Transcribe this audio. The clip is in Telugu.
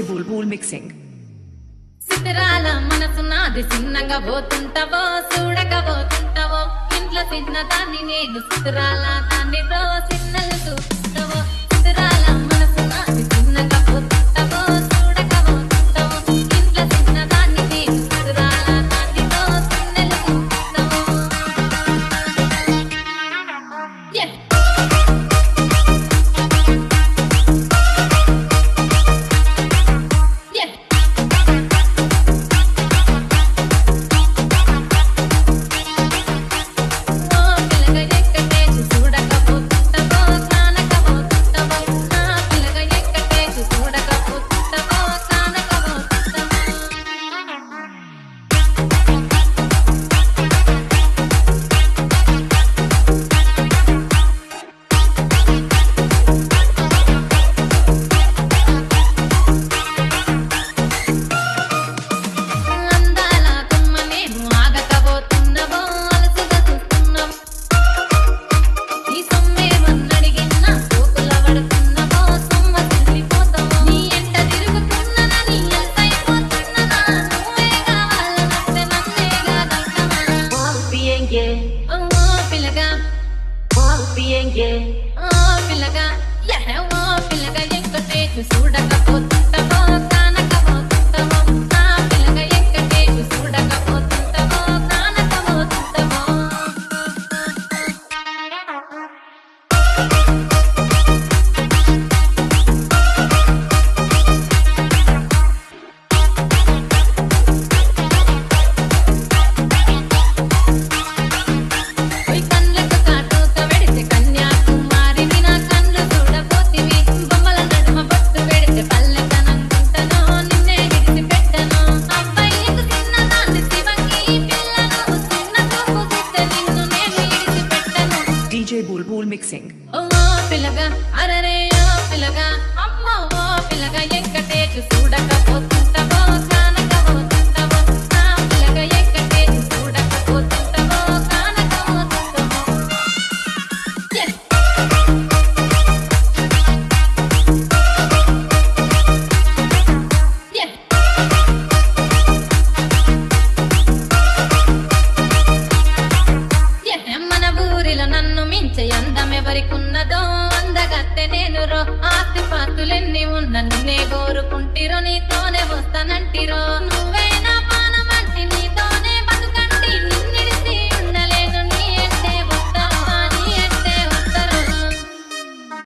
Bulbul mixing. సితరాల మనసు నాది చిన్నగా పోతుంటావో చూడకపోతుంటావో ఇంట్లో చిన్నదాన్ని నేను సితరాల దాన్ని చిన్నలు చూస్తుంటావో సితరాల మనసు నాది చిన్నగా పోతుంటావో చూడకపోతుంటావో ఇంట్లో చిన్నదాన్ని నేను సితరాల దాన్ని చిన్నలు చూస్తుంటావో చూడకపోతుంటావో కానకపోతుంటావో నా పిల్లగ ఎక్కటేసు చూడకపోతుంటావో కానకపోతుంటావో కళ్ళకు కాటుక వెడితే కన్యాకుమారిని నా కళ్ళు చూడపోతివి బొమ్మల నడుమ బొట్టు వెడితే పల్లెకనంకుంటను నిన్నే విడిచిపెట్టను అబ్బాయికు చిన్నదాన్ని శివంగి పిల్లను చిన్న చూపు చూస్తే నిన్ను నేను విడిచిపెట్టను DJ Bulbul mixing. ఓ పిల్లగా అరరే ఓ పిల్లగా అమ్మో ఓ పిల్లగా ఎక్కటేసు చూడకపోతుంటావో కానకపోతుంటావో నా పిల్లగా ఎక్కటేసు చూడకపోతుంటావో కానకపోతుంటావో మన ఊరిలో నన్ను మించే అందం ఎవరికున్నదో అందగత్తె నేను రో ఆస్తి పాస్తులెన్ని ఉన్న నిన్నే కోరుకుంటిరో నీతోనే వస్తానంటిరో